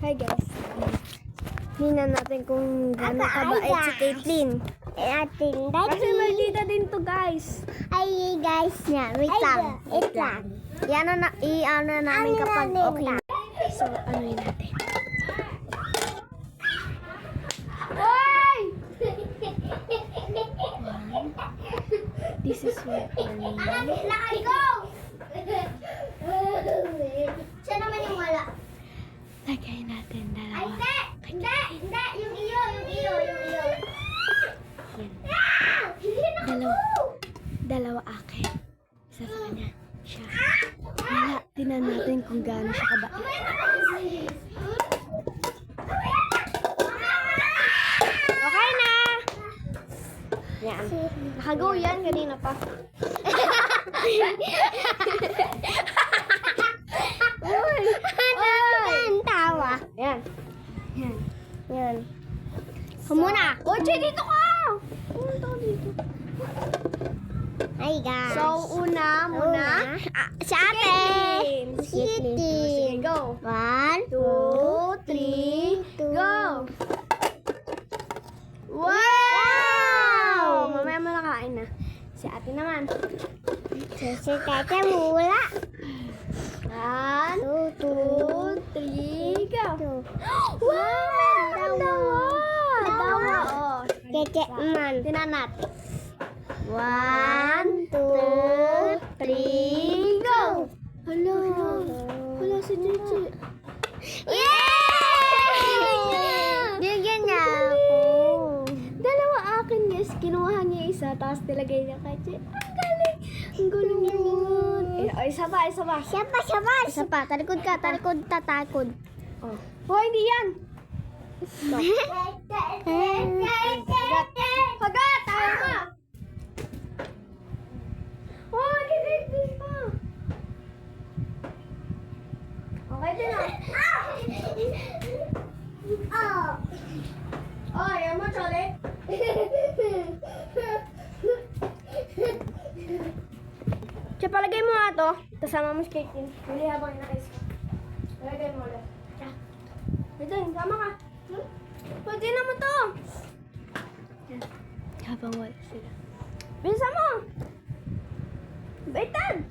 Hi guys. Tingnan natin kung gano'ng kabait si Caitlyn. Kasi maldita din to guys. Ay guys niya, wait lang. I-ano namin kapag okay. So, ano yun natin? Hoy! This is what Go! Siya naman yung wala. lagay natin dalawa. Hindi! Yung iyo. Yan. Dalawa akin. Isa sa kanya. Siya. Wala. Tingnan natin kung gaano siya kabait. Okay na! Yan. Nakagaw yan kanina pa. Tawa. Yan. Yan. Kumuna. Oche, dito ka! Pumunta ka dito. Hi guys. So, una muna. Si ate. Si Caitlyn. Sige, go. 1, 2, 3, go! Wow! Mamaya mo nakain na. Si ate naman. Si tete mula. 1, 2, 3, go! Wow! Meron dawa! Dawa, oh. Tete man. Tinanat. 1, 2, 3, go! Hala! Hala si Chichi. Yay! Bigyan niya ako. Dalawa akin, yes. Kinuha niya isa, tapos nilagay niya kay Chichi. Ang galing! Ang galing yun. Isa pa. Siya pa. Isa pa. Talikod ka. Talikod. Oh. Oh, hindi yan. Hagat! Tayo ka! Oh, kinigil pa. Okay din ah. Oh, ayaw mo, Chole? Siya, palagay mo nga to. Kasama mo si Caitlyn. Huli habang inakis ka. Palagay mo ulit. Siya. Ito, sama ka. Pwede na mo to. Yan. Habang wala sila. Bisa mo. Baitan!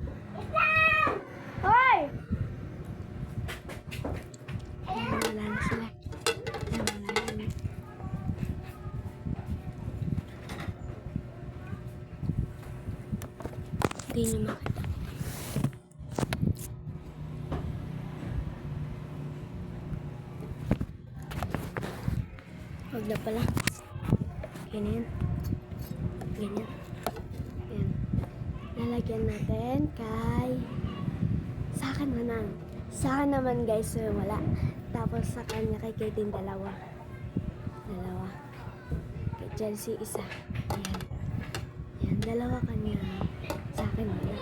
Hoy! Wala na sila. Wala na. Hindi niyo makita. Huwag na pala. Ganyan. Yan. Lalagyan natin kay... Sa akin naman guys, wala. Tapos sa kanya kay Caitlyn dalawa. Kay Chelsea isa. Yan, dalawa kanya. Sa akin wala.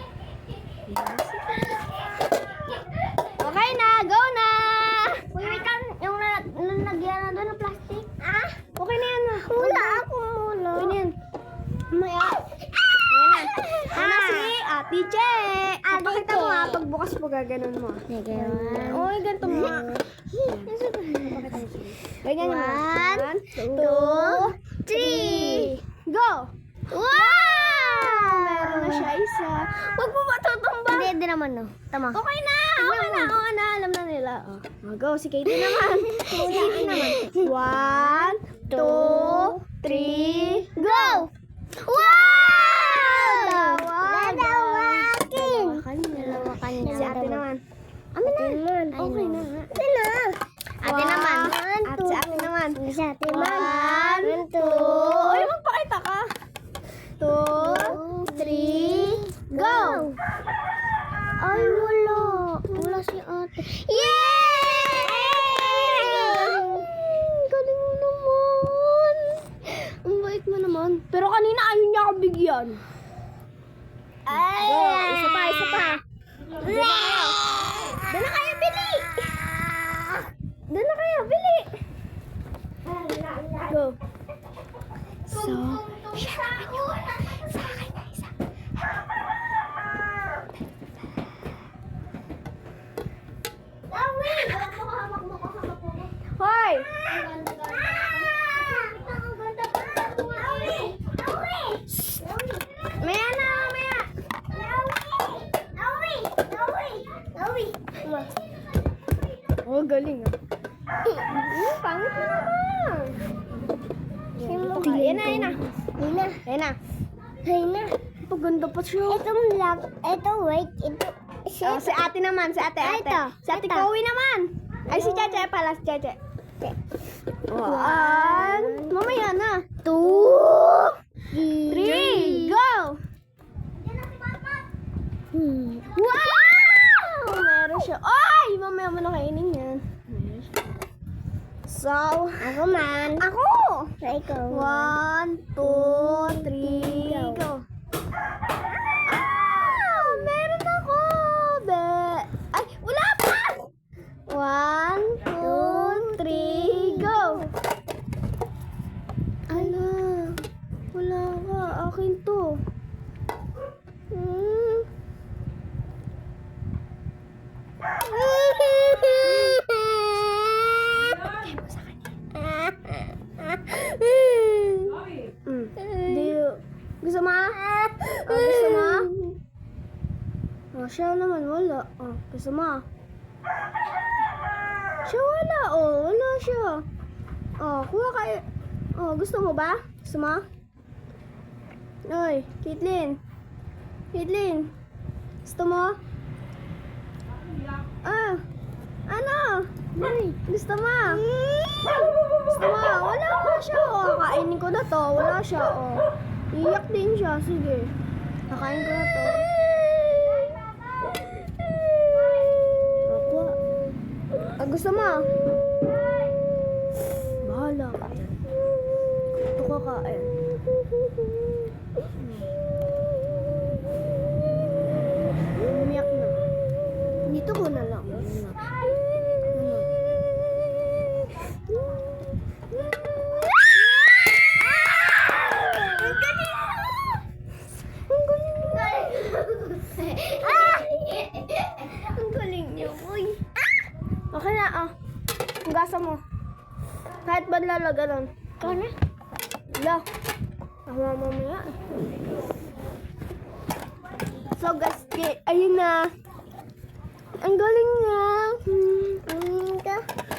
Yan. Okay na, go na! Wait lang, yung nagyan na doon ng plastic. Okay na yan. Wala ako muna. Okay na yan. Maya. Ayan na si Ate Che. Pakita mo nga, pagbukas mo gaganon mo. Sige, Oy, ganito mo nga. Ganyan mo. 1, 2, 3. Go! Wow! Meron na siya isa. Huwag mo matutumba. Hindi naman, no. Tama. Okay na. Alam na nila. Oh, go, si Katie naman. Si Katie naman. 1, 2, 3, go! Wow! Dalawa Dalawa kanya. Si ate naman. naman. Okay na. Ate na. Ate naman. At si ate naman. Si ate naman. 1, 2. Uy, magpakita ka. 2, 3, go! Ay, wala. Wala si ate. Galing mo naman. Ang bait mo naman. Pero kanina ayaw niya ako bigyan. Ay! Isa pa. Doon na kayo, bili! Go. So, siya naman yun. Sa akin na isa. Maya na, maya. Oh, galing ah. Pangit mo naman. Ayan na, ayan na. Ayan na. Paganda pa siya. Wait, ito. Oh, si ate naman, si ate. Ito, Si ate ito. Chloe naman. Ay, si Cheche pala, si Cheche. One. Mamaya na. 2, 3, go! Wow! Meron siya. Ay! Mamaya mo na kainin yan. So, Ako man. ako! Ikaw. 1, 2, 3, go! Ah! Meron ako! Ay, wala pa! 1, 2, 3, go! Ala, wala ka. Akin to. Gusto mo? Gusto mo? Siya naman wala. Gusto mo? Siya wala. Wala siya. Kuha kayo. Gusto mo ba? Gusto mo? Oy, Caitlyn. Caitlyn. Gusto mo? Ano? Gusto mo? Gusto mo? Wala pa siya. Kainin ko na to. Wala siya. Iyak din siya. Sige. Kakain ko na to. Gusto mo? Bahala ka. Ito kakain. Umiyak na. Dito ko na lang. Ang galing niyo, uy. Okay na, hugasan mo. Kahit ba lalaganon? Ikaw na. Wala. Ako mamaya. So, guys, ayun na. Ang galing niya.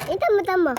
Ito, mata mo.